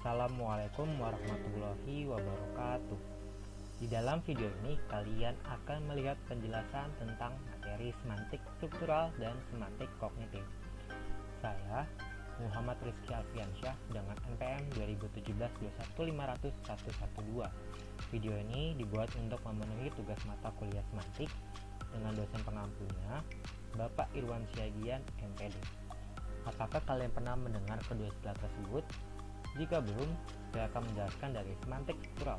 Assalamualaikum warahmatullahi wabarakatuh. Di dalam video ini kalian akan melihat penjelasan tentang materi semantik struktural dan semantik kognitif. Saya Muhammad Rizky Alfiansyah dengan NPM 2017-21500-112. Video ini dibuat untuk memenuhi tugas mata kuliah semantik dengan dosen pengampunya Bapak Irwan Syagian MPD. Apakah kalian pernah mendengar kedua istilah tersebut? Jika belum, saya akan menjelaskan dari semantik struktural.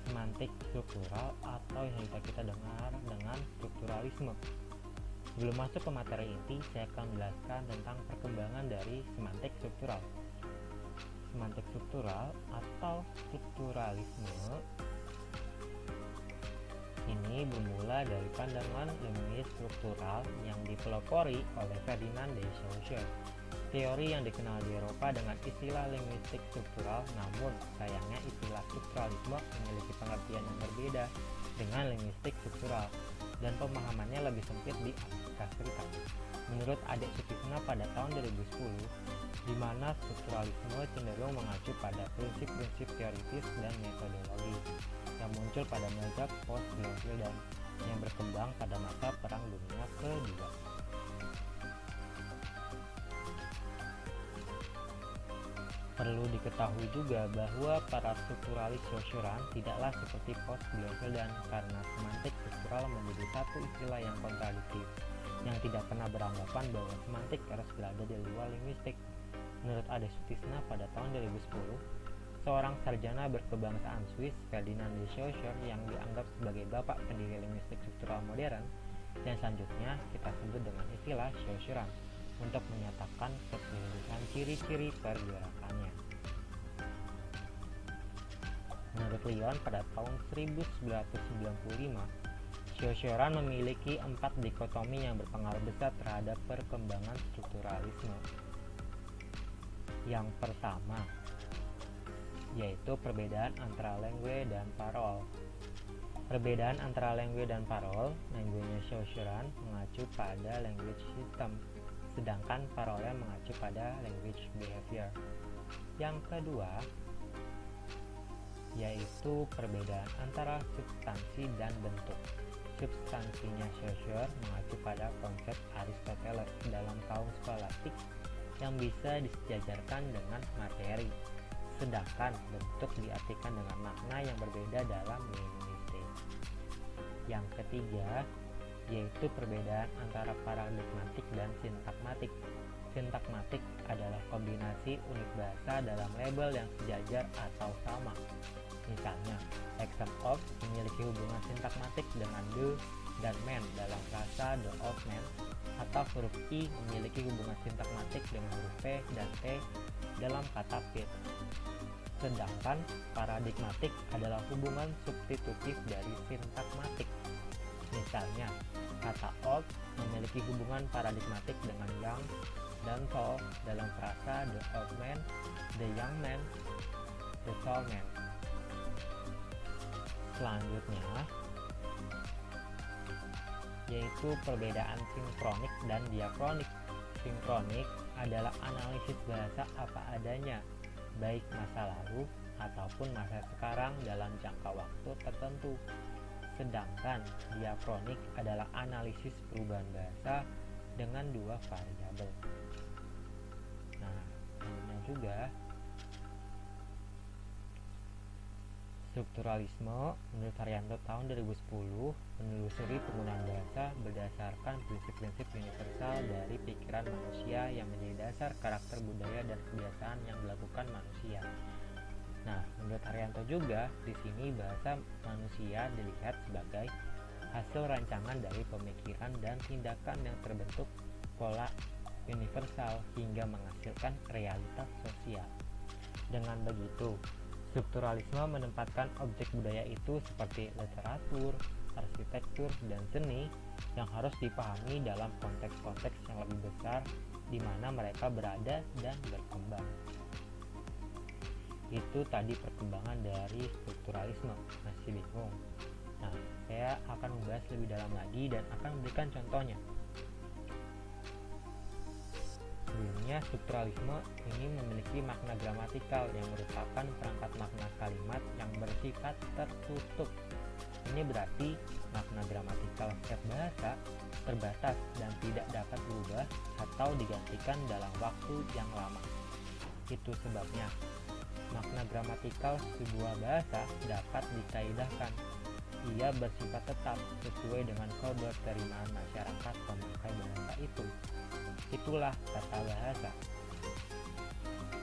Semantik struktural atau yang bisa kita dengar dengan strukturalisme. Sebelum masuk ke materi inti, saya akan menjelaskan tentang perkembangan dari semantik struktural. Semantik struktural atau strukturalisme ini bermula dari pandangan linguis struktural yang dipelopori oleh Ferdinand de Saussure. Teori yang dikenal di Eropa dengan istilah linguistik struktural, namun sayangnya istilah strukturalisme memiliki pengertian yang berbeda dengan linguistik struktural dan pemahamannya lebih sempit di Amerika Serikat. Menurut Adek Sutisna pada tahun 2010, di mana strukturalisme cenderung mengacu pada prinsip-prinsip teoritis dan metodologi yang muncul pada masa post-colonial dan yang berkembang pada masa Perang Dunia Kedua. Perlu diketahui juga bahwa para strukturalis Saussurean tidaklah seperti post-colonial dan karena semantik struktural menjadi satu istilah yang kontradiktif, yang tidak pernah beranggapan bahwa semantik harus berada di luar linguistik. Menurut Adek Sutisna pada tahun 2010, seorang sarjana berkebangsaan Swiss, Ferdinand de Saussure, yang dianggap sebagai bapak pendiri linguistik struktural modern, dan selanjutnya kita sebut dengan istilah Saussurean, untuk menyatakan keseluruhan ciri-ciri pergerakannya. Menurut Lyon pada tahun 1995, Saussurean memiliki 4 dikotomi yang berpengaruh besar terhadap perkembangan strukturalisme. Yang pertama, yaitu perbedaan antara langue dan parole. Perbedaan antara langue dan parole, language-nya Saussurean mengacu pada language system, sedangkan parole mengacu pada language behavior. Yang kedua, yaitu perbedaan antara substansi dan bentuk. Substansinya Saussure mengacu pada konsep Aristoteles dalam kaum skolastik yang bisa disejajarkan dengan materi, sedangkan bentuk diartikan dengan makna yang berbeda dalam linguistik. Yang ketiga, yaitu perbedaan antara paradigmatik dan sintakmatik. Sintakmatik adalah kombinasi unit bahasa dalam label yang sejajar atau sama. Misalnya, exam of memiliki hubungan sintakmatik dengan the dan man dalam frasa the of man, atau huruf I memiliki hubungan sintakmatik dengan huruf P dan T dalam kata pit. Sedangkan paradigmatik adalah hubungan substitutif dari sintakmatik. Misalnya, kata old memiliki hubungan paradigmatik dengan young dan tall dalam frasa the old man, the young man, the tall man. Selanjutnya, yaitu perbedaan sinkronik dan diakronik. Sinkronik adalah analisis bahasa apa adanya, baik masa lalu ataupun masa sekarang dalam jangka waktu tertentu. Sedangkan diakronik adalah analisis perubahan bahasa dengan dua variabel. Nah, selanjutnya juga strukturalisme menurut Haryanto tahun 2010 menelusuri penggunaan bahasa berdasarkan prinsip-prinsip universal dari pikiran manusia yang menjadi dasar karakter budaya dan kebiasaan yang dilakukan manusia. Nah, menurut Haryanto juga, di sini bahasa manusia dilihat sebagai hasil rancangan dari pemikiran dan tindakan yang terbentuk pola universal hingga menghasilkan realitas sosial. Dengan begitu, strukturalisme menempatkan objek budaya itu seperti literatur, arsitektur, dan seni yang harus dipahami dalam konteks-konteks yang lebih besar di mana mereka berada dan berkembang. Itu tadi perkembangan dari strukturalisme. Masih bingung? Nah, saya akan membahas lebih dalam lagi dan akan memberikan contohnya. Sebelumnya, strukturalisme ini memiliki makna gramatikal yang merupakan perangkat makna kalimat yang bersifat tertutup. Ini berarti makna gramatikal setiap bahasa terbatas dan tidak dapat berubah atau digantikan dalam waktu yang lama. Itu sebabnya makna gramatikal sebuah bahasa dapat dikaidahkan. Ia bersifat tetap sesuai dengan kode penerimaan masyarakat pemakai bahasa itu. Itulah tata bahasa.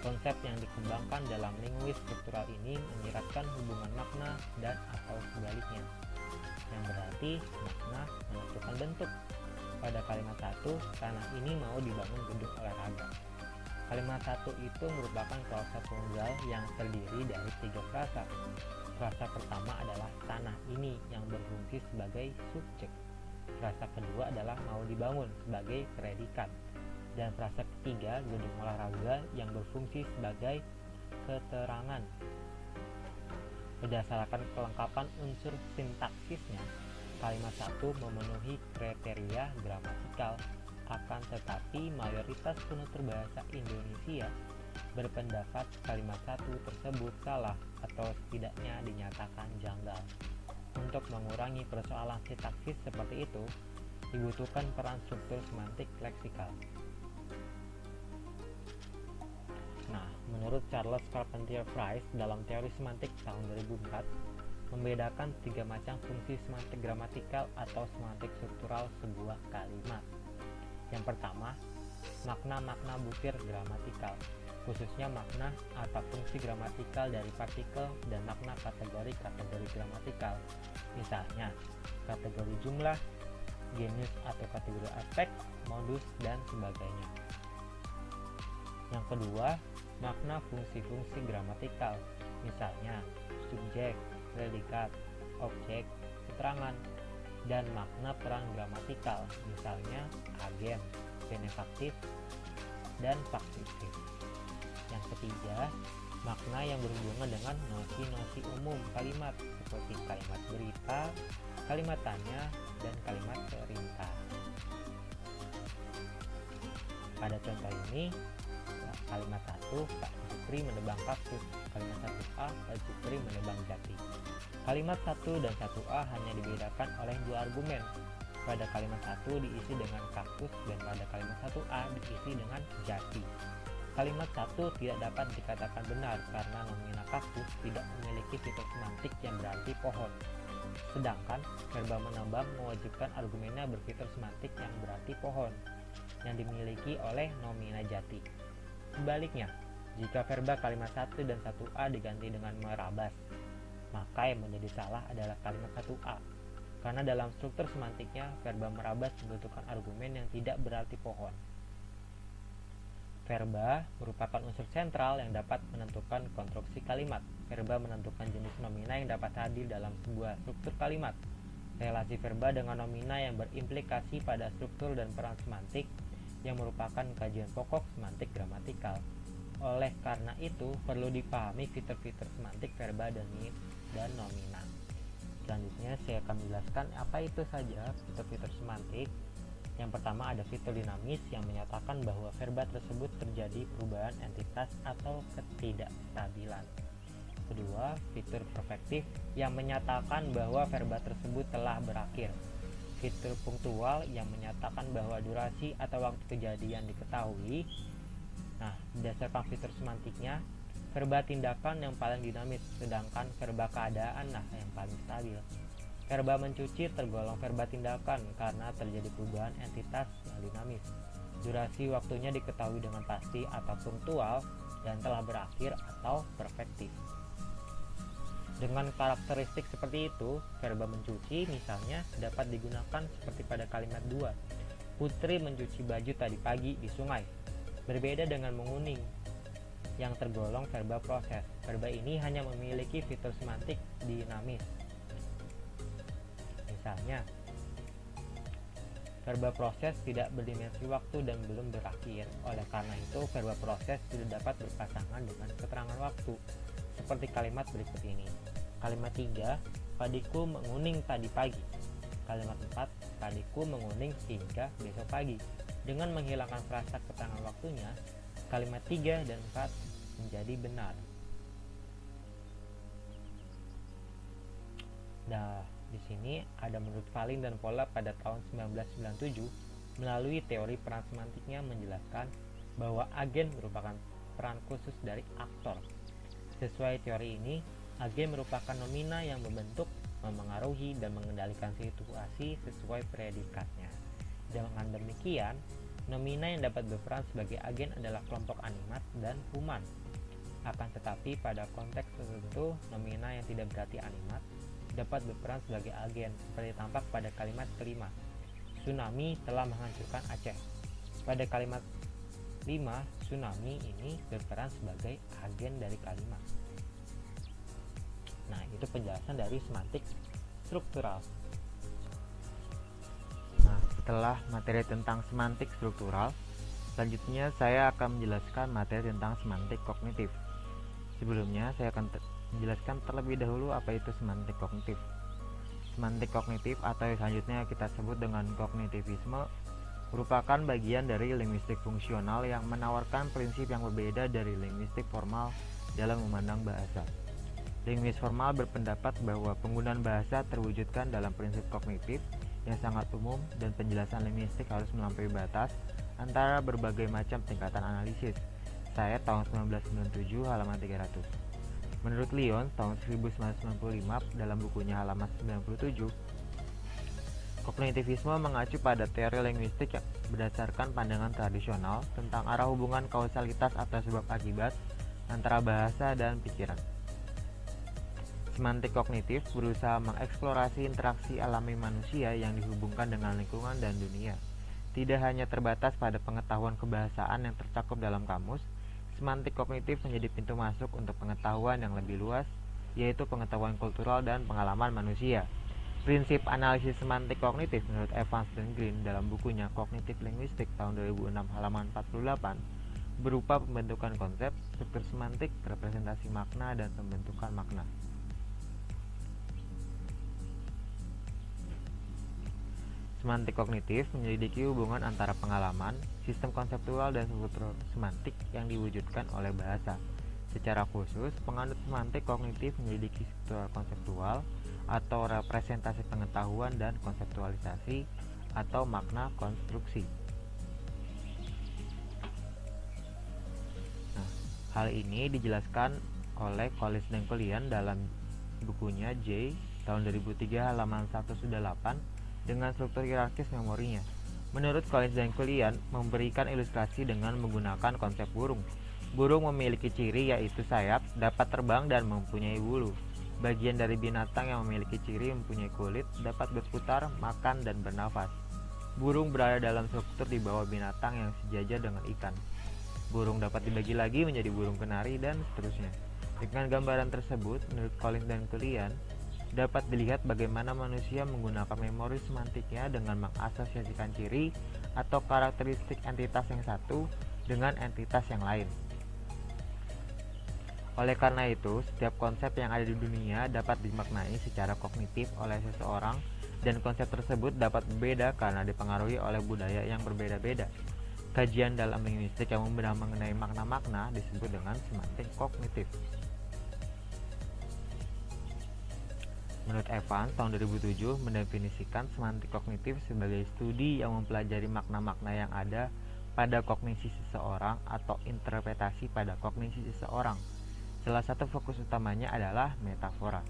Konsep yang dikembangkan dalam linguis struktural ini menyiratkan hubungan makna dan atau sebaliknya, yang berarti makna menentukan bentuk. Pada kalimat satu, tanah ini mau dibangun gedung olahraga. Kalimat satu itu merupakan klausa tunggal yang terdiri dari 3 frasa. Frasa pertama adalah tanah ini yang berfungsi sebagai subjek. Frasa kedua adalah mau dibangun sebagai predikat. Dan frasa ketiga, gedung olahraga yang berfungsi sebagai keterangan. Berdasarkan kelengkapan unsur sintaksisnya, kalimat satu memenuhi kriteria gramatikal. Akan tetapi mayoritas penutur bahasa Indonesia berpendapat kalimat satu tersebut salah atau setidaknya dinyatakan janggal. Untuk mengurangi persoalan sintaksis seperti itu, dibutuhkan peran struktur semantik leksikal. Nah, menurut Charles Carpentier Price dalam teori semantik tahun 2004, membedakan 3 macam fungsi semantik gramatikal atau semantik struktural sebuah kalimat. Yang pertama, makna-makna butir gramatikal, khususnya makna atau fungsi gramatikal dari partikel dan makna kategori-kategori gramatikal. Misalnya, kategori jumlah, genus atau kategori aspek, modus, dan sebagainya. Yang kedua, makna fungsi-fungsi gramatikal, misalnya subjek, predikat, objek, keterangan, dan makna peran gramatikal, misalnya agen, benefaktif, dan faktitif. Yang ketiga, makna yang berhubungan dengan nosi-nosi umum kalimat seperti kalimat berita, kalimat tanya, dan kalimat perintah. Pada contoh ini, kalimat 1, Pak Jupri menebang kaktus. Kalimat 1A, Pak Jupri menebang jati. Kalimat 1 dan 1A hanya dibedakan oleh 2 argumen. Pada kalimat 1 diisi dengan kaktus dan pada kalimat 1A diisi dengan jati. Kalimat 1 tidak dapat dikatakan benar karena nomina kaktus tidak memiliki fitur semantik yang berarti pohon. Sedangkan verba menebang mewajibkan argumennya berfitur semantik yang berarti pohon, yang dimiliki oleh nomina jati. Sebaliknya, jika verba kalimat 1 dan 1A diganti dengan merabas, maka yang menjadi salah adalah kalimat 1A. Karena dalam struktur semantiknya, verba merabas membutuhkan argumen yang tidak berarti pohon. Verba merupakan unsur sentral yang dapat menentukan konstruksi kalimat. Verba menentukan jenis nomina yang dapat hadir dalam sebuah struktur kalimat. Relasi verba dengan nomina yang berimplikasi pada struktur dan peran semantik yang merupakan kajian pokok semantik gramatikal. Oleh karena itu, perlu dipahami fitur-fitur semantik verba dan nomina. Selanjutnya, saya akan menjelaskan apa itu saja fitur-fitur semantik. Yang pertama ada fitur dinamis yang menyatakan bahwa verba tersebut terjadi perubahan entitas atau ketidakstabilan. Kedua, fitur perfektif yang menyatakan bahwa verba tersebut telah berakhir. Fitur punktual yang menyatakan bahwa durasi atau waktu kejadian diketahui. Nah, berdasarkan fitur semantiknya, verba tindakan yang paling dinamis, sedangkan verba keadaan yang paling stabil. Verba mencuci tergolong verba tindakan karena terjadi perubahan entitas yang dinamis. Durasi waktunya diketahui dengan pasti atau punktual dan telah berakhir atau perfektif. Dengan karakteristik seperti itu, verba mencuci misalnya dapat digunakan seperti pada kalimat 2. Putri mencuci baju tadi pagi di sungai. Berbeda dengan menguning yang tergolong verba proses. Verba ini hanya memiliki fitur semantik dinamis. Misalnya, verba proses tidak berdimensi waktu dan belum berakhir. Oleh karena itu, verba proses tidak dapat berpasangan dengan keterangan waktu. Seperti kalimat berikut ini. Kalimat 3, padiku menguning tadi pagi. Kalimat 4, padiku menguning hingga besok pagi. Dengan menghilangkan frasa keterangan waktunya, kalimat 3 dan 4 menjadi benar. Nah, di sini ada menurut Valin dan Pola pada tahun 1997 melalui teori peran semantiknya menjelaskan bahwa agen merupakan peran khusus dari aktor. Sesuai teori ini, agen merupakan nomina yang membentuk, memengaruhi, dan mengendalikan situasi sesuai predikatnya. Dengan demikian, nomina yang dapat berperan sebagai agen adalah kelompok animat dan human. Akan tetapi pada konteks tertentu, nomina yang tidak berarti animat dapat berperan sebagai agen, seperti tampak pada kalimat kelima. Tsunami telah menghancurkan Aceh. Pada kalimat 5, tsunami ini berperan sebagai agen dari kalimat. Nah, itu penjelasan dari semantik struktural. Nah, setelah materi tentang semantik struktural, selanjutnya saya akan menjelaskan materi tentang semantik kognitif. Sebelumnya, saya akan menjelaskan terlebih dahulu apa itu semantik kognitif. Semantik kognitif atau yang selanjutnya kita sebut dengan kognitivisme merupakan bagian dari linguistik fungsional yang menawarkan prinsip yang berbeda dari linguistik formal dalam memandang bahasa. Linguis formal berpendapat bahwa penggunaan bahasa terwujudkan dalam prinsip kognitif yang sangat umum dan penjelasan linguistik harus melampaui batas antara berbagai macam tingkatan analisis. Saya tahun 1997 halaman 300. Menurut Lyon tahun 1995 dalam bukunya halaman 97, kognitivisme mengacu pada teori linguistik yang berdasarkan pandangan tradisional tentang arah hubungan kausalitas atau sebab akibat antara bahasa dan pikiran. Semantik kognitif berusaha mengeksplorasi interaksi alami manusia yang dihubungkan dengan lingkungan dan dunia. Tidak hanya terbatas pada pengetahuan kebahasaan yang tercakup dalam kamus, semantik kognitif menjadi pintu masuk untuk pengetahuan yang lebih luas, yaitu pengetahuan kultural dan pengalaman manusia. Prinsip analisis semantik kognitif menurut Evans dan Green dalam bukunya Cognitive Linguistics tahun 2006 halaman 48 berupa pembentukan konsep, struktur semantik, representasi makna, dan pembentukan makna. Semantik kognitif menyelidiki hubungan antara pengalaman, sistem konseptual, dan struktur semantik yang diwujudkan oleh bahasa. Secara khusus, penganut semantik kognitif menyelidiki struktur konseptual atau representasi pengetahuan dan konseptualisasi atau makna konstruksi. Nah, hal ini dijelaskan oleh Collins dan Cullian dalam bukunya J tahun 2003 halaman 108 dengan struktur hierarkis memorinya. Menurut Collins dan Cullian, memberikan ilustrasi dengan menggunakan konsep burung. Burung memiliki ciri yaitu sayap, dapat terbang, dan mempunyai bulu. Bagian dari binatang yang memiliki ciri mempunyai kulit, dapat berputar, makan, dan bernafas. Burung berada dalam struktur di bawah binatang yang sejajar dengan ikan. Burung dapat dibagi lagi menjadi burung kenari, dan seterusnya. Dengan gambaran tersebut, menurut Collins dan Cullian, dapat dilihat bagaimana manusia menggunakan memori semantiknya dengan mengasosiasikan ciri atau karakteristik entitas yang satu dengan entitas yang lain. Oleh karena itu, setiap konsep yang ada di dunia dapat dimaknai secara kognitif oleh seseorang, dan konsep tersebut dapat berbeda karena dipengaruhi oleh budaya yang berbeda-beda. Kajian dalam linguistik yang membedah mengenai makna-makna disebut dengan semantik kognitif. Menurut Evans, tahun 2007 mendefinisikan semantik kognitif sebagai studi yang mempelajari makna-makna yang ada pada kognisi seseorang atau interpretasi pada kognisi seseorang. Salah satu fokus utamanya adalah metafora.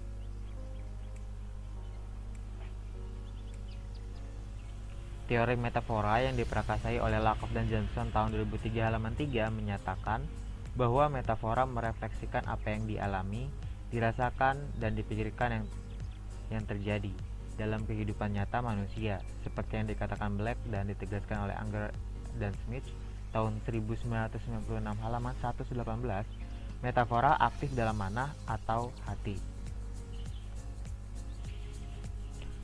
Teori metafora yang diprakarsai oleh Lakoff dan Johnson tahun 2003 halaman 3 menyatakan bahwa metafora merefleksikan apa yang dialami, dirasakan, dan dipikirkan yang terjadi dalam kehidupan nyata manusia, seperti yang dikatakan Black dan ditegaskan oleh Unger dan Smith tahun 1996 halaman 118. Metafora aktif dalam mana atau hati.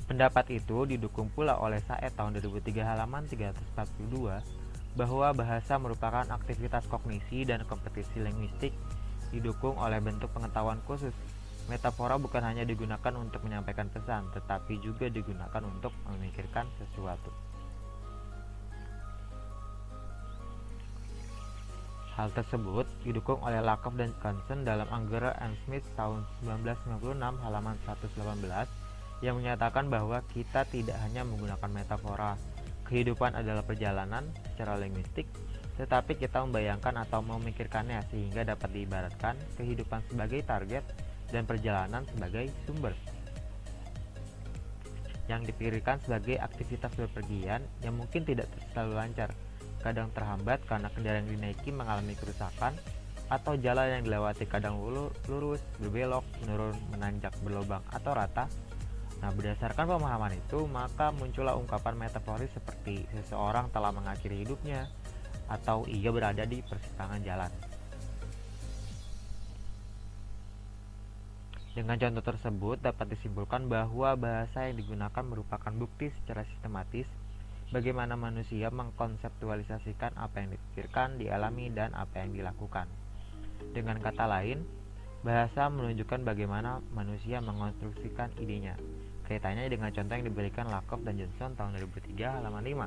Pendapat itu didukung pula oleh Saed tahun 2003 halaman 342 bahwa bahasa merupakan aktivitas kognisi dan kompetisi linguistik didukung oleh bentuk pengetahuan khusus. Metafora bukan hanya digunakan untuk menyampaikan pesan, tetapi juga digunakan untuk memikirkan sesuatu. Hal tersebut didukung oleh Lakoff dan Johnson dalam Unger and Smith tahun 1996 halaman 118 yang menyatakan bahwa kita tidak hanya menggunakan metafora kehidupan adalah perjalanan secara linguistik, tetapi kita membayangkan atau memikirkannya sehingga dapat diibaratkan kehidupan sebagai target dan perjalanan sebagai sumber yang dipikirkan sebagai aktivitas bepergian yang mungkin tidak selalu lancar, kadang terhambat karena kendaraan yang dinaiki mengalami kerusakan atau jalan yang dilewati kadang lurus, berbelok, menurun, menanjak, berlubang, atau rata. Nah, berdasarkan pemahaman itu, maka muncullah ungkapan metaforis seperti seseorang telah mengakhiri hidupnya atau ia berada di persimpangan jalan. Dengan contoh tersebut dapat disimpulkan bahwa bahasa yang digunakan merupakan bukti secara sistematis bagaimana manusia mengkonseptualisasikan apa yang dipikirkan, dialami, dan apa yang dilakukan. Dengan kata lain, bahasa menunjukkan bagaimana manusia mengonstruksikan idenya. Kaitannya dengan contoh yang diberikan Lakoff dan Johnson tahun 2003 halaman 5.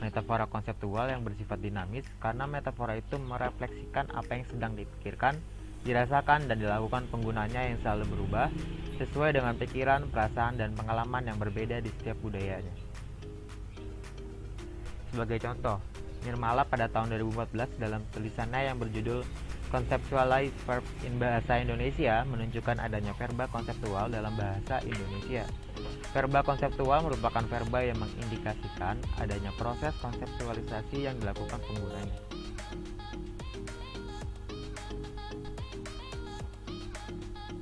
Metafora konseptual yang bersifat dinamis karena metafora itu merefleksikan apa yang sedang dipikirkan, dirasakan, dan dilakukan penggunanya yang selalu berubah sesuai dengan pikiran, perasaan, dan pengalaman yang berbeda di setiap budayanya. Sebagai contoh, Nirmala pada tahun 2014 dalam tulisannya yang berjudul Conceptualize Verb in Bahasa Indonesia menunjukkan adanya verba konseptual dalam bahasa Indonesia. Verba konseptual merupakan verba yang mengindikasikan adanya proses konseptualisasi yang dilakukan penggunanya.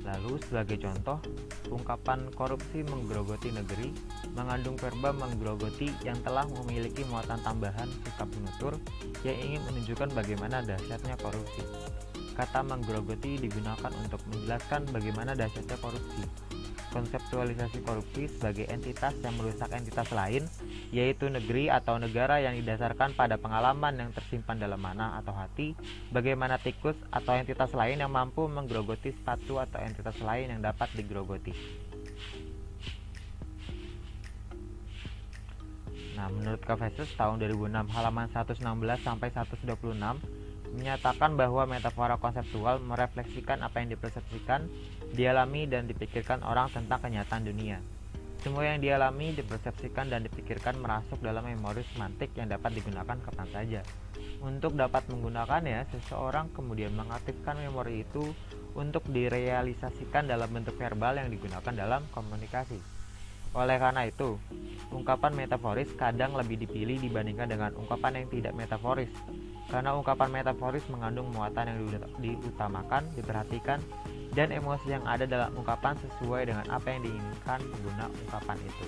Lalu sebagai contoh, ungkapan korupsi menggerogoti negeri mengandung verba menggerogoti yang telah memiliki muatan tambahan sikap penutur yang ingin menunjukkan bagaimana dahsyatnya korupsi. Kata menggerogoti digunakan untuk menjelaskan bagaimana dahsyatnya korupsi. Konseptualisasi korupsi sebagai entitas yang merusak entitas lain, yaitu negeri atau negara yang didasarkan pada pengalaman yang tersimpan dalam mana atau hati, bagaimana tikus atau entitas lain yang mampu menggerogoti sepatu atau entitas lain yang dapat digerogoti. Nah, menurut Kavesius tahun 2006 halaman 116 sampai 126 menyatakan bahwa metafora konseptual merefleksikan apa yang dipersepsikan, dialami, dan dipikirkan orang tentang kenyataan dunia. Semua yang dialami, dipersepsikan, dan dipikirkan merasuk dalam memori semantik yang dapat digunakan kapan saja. Untuk dapat menggunakannya, seseorang kemudian mengaktifkan memori itu untuk direalisasikan dalam bentuk verbal yang digunakan dalam komunikasi. Oleh karena itu, ungkapan metaforis kadang lebih dipilih dibandingkan dengan ungkapan yang tidak metaforis, karena ungkapan metaforis mengandung muatan yang diutamakan, diperhatikan, dan emosi yang ada dalam ungkapan sesuai dengan apa yang diinginkan pengguna ungkapan itu.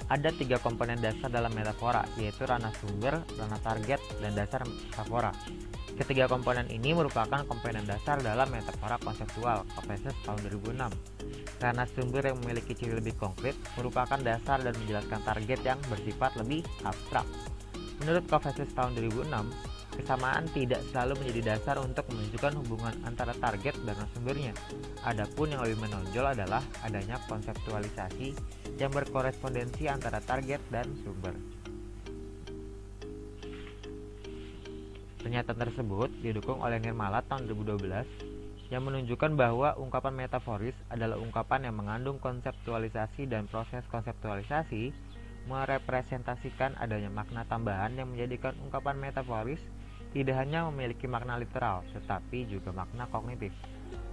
Ada 3 komponen dasar dalam metafora, yaitu ranah sumber, ranah target, dan dasar metafora. Ketiga komponen ini merupakan komponen dasar dalam metafora konseptual, Kavesius tahun 2006. Ranah sumber yang memiliki ciri lebih konkret merupakan dasar dan menjelaskan target yang bersifat lebih abstrak. Menurut Kavesius tahun 2006, kesamaan tidak selalu menjadi dasar untuk menunjukkan hubungan antara target dan sumbernya. Adapun yang lebih menonjol adalah adanya konseptualisasi yang berkorespondensi antara target dan sumber. Pernyataan tersebut didukung oleh Nirmala tahun 2012 yang menunjukkan bahwa ungkapan metaforis adalah ungkapan yang mengandung konseptualisasi dan proses konseptualisasi merepresentasikan adanya makna tambahan yang menjadikan ungkapan metaforis tidak hanya memiliki makna literal tetapi juga makna kognitif.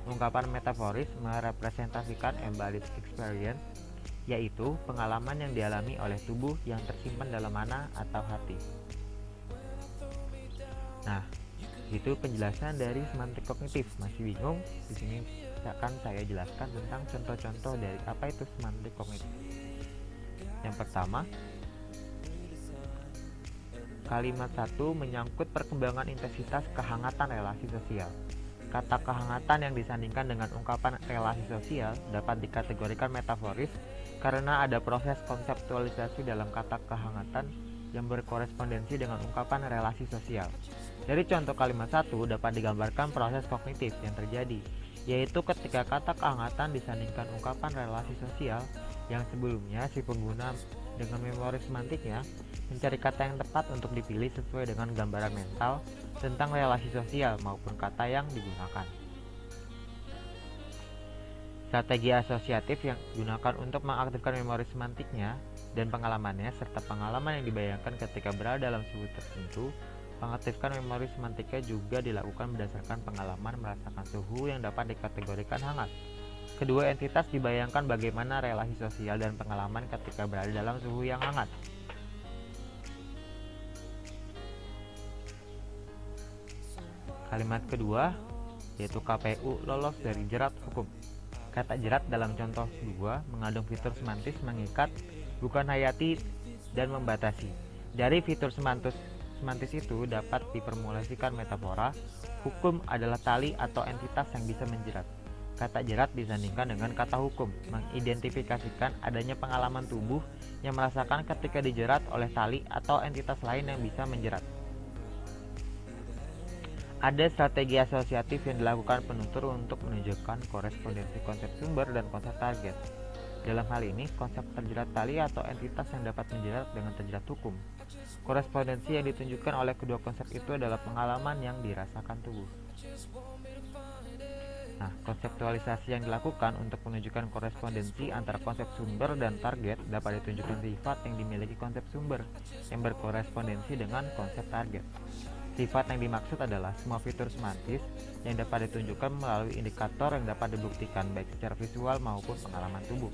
Ungkapan metaforis merepresentasikan embodied experience, yaitu pengalaman yang dialami oleh tubuh yang tersimpan dalam mana atau hati. Nah, itu penjelasan dari semantik kognitif. Masih bingung? Di sini akan saya jelaskan tentang contoh-contoh dari apa itu semantik kognitif. Yang pertama, kalimat 1 menyangkut perkembangan intensitas kehangatan relasi sosial. Kata kehangatan yang disandingkan dengan ungkapan relasi sosial dapat dikategorikan metaforis karena ada proses konseptualisasi dalam kata kehangatan yang berkorespondensi dengan ungkapan relasi sosial. Dari contoh kalimat 1 dapat digambarkan proses kognitif yang terjadi, yaitu ketika kata kehangatan disandingkan ungkapan relasi sosial yang sebelumnya si pengguna dengan memori semantiknya mencari kata yang tepat untuk dipilih sesuai dengan gambaran mental tentang relasi sosial maupun kata yang digunakan. Strategi asosiatif yang digunakan untuk mengaktifkan memori semantiknya dan pengalamannya serta pengalaman yang dibayangkan ketika berada dalam suhu tertentu. Mengaktifkan memori semantiknya juga dilakukan berdasarkan pengalaman merasakan suhu yang dapat dikategorikan hangat. Kedua entitas dibayangkan bagaimana relasi sosial dan pengalaman ketika berada dalam suhu yang hangat. Kalimat kedua yaitu KPU lolos dari jerat hukum. Kata jerat dalam contoh 2 mengandung fitur semantis mengikat, bukan hayati dan membatasi. Dari fitur semantis itu dapat diformulasikan metafora. Hukum adalah tali atau entitas yang bisa menjerat. Kata jerat disandingkan dengan kata hukum, mengidentifikasikan adanya pengalaman tubuh yang merasakan ketika dijerat oleh tali atau entitas lain yang bisa menjerat. Ada strategi asosiatif yang dilakukan penutur untuk menunjukkan korespondensi konsep sumber dan konsep target. Dalam hal ini, konsep terjerat tali atau entitas yang dapat menjerat dengan terjerat hukum. Korespondensi yang ditunjukkan oleh kedua konsep itu adalah pengalaman yang dirasakan tubuh. Nah, konseptualisasi yang dilakukan untuk menunjukkan korespondensi antara konsep sumber dan target dapat ditunjukkan sifat yang dimiliki konsep sumber yang berkorespondensi dengan konsep target. Sifat yang dimaksud adalah semua fitur semantis yang dapat ditunjukkan melalui indikator yang dapat dibuktikan baik secara visual maupun pengalaman tubuh.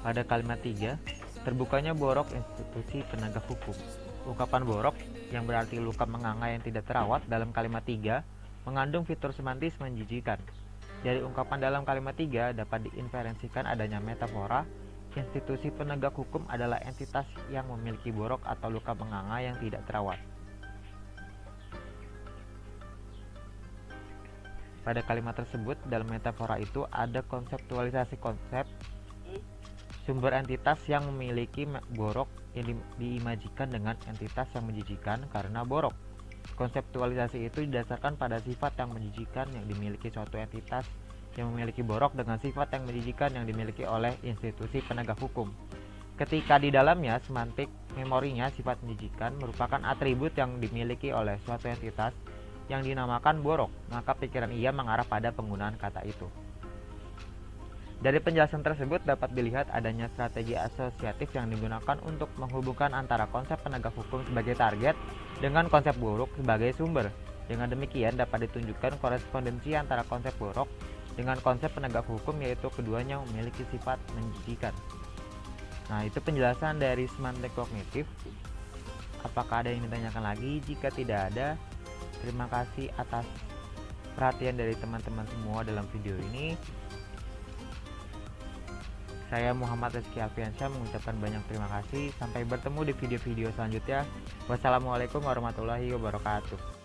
Pada kalimat 3, terbukanya borok institusi penegak hukum. Ungkapan borok yang berarti luka menganga yang tidak terawat dalam kalimat 3 mengandung fitur semantis menjijikan. Dari ungkapan dalam kalimat 3 dapat diinferensikan adanya metafora. Institusi penegak hukum adalah entitas yang memiliki borok atau luka menganga yang tidak terawat. Pada kalimat tersebut, dalam metafora itu ada konseptualisasi konsep sumber entitas yang memiliki borok yang diimajikan dengan entitas yang menjijikan karena borok. Konseptualisasi itu didasarkan pada sifat yang menjijikan yang dimiliki suatu entitas yang memiliki borok dengan sifat yang menjijikan yang dimiliki oleh institusi penegak hukum. Ketika di dalamnya semantik memorinya sifat menjijikan merupakan atribut yang dimiliki oleh suatu entitas yang dinamakan borok, maka pikiran ia mengarah pada penggunaan kata itu. Dari penjelasan tersebut dapat dilihat adanya strategi asosiatif yang digunakan untuk menghubungkan antara konsep penegak hukum sebagai target dengan konsep borok sebagai sumber. Dengan demikian dapat ditunjukkan korespondensi antara konsep borok dengan konsep penegak hukum, yaitu keduanya memiliki sifat menjijikan. Nah, itu penjelasan dari semantik kognitif. Apakah ada yang ditanyakan lagi? Jika tidak ada, terima kasih atas perhatian dari teman-teman semua dalam video ini. Saya Muhammad Rizky Alfiansyah mengucapkan banyak terima kasih. Sampai bertemu di video-video selanjutnya. Wassalamualaikum warahmatullahi wabarakatuh.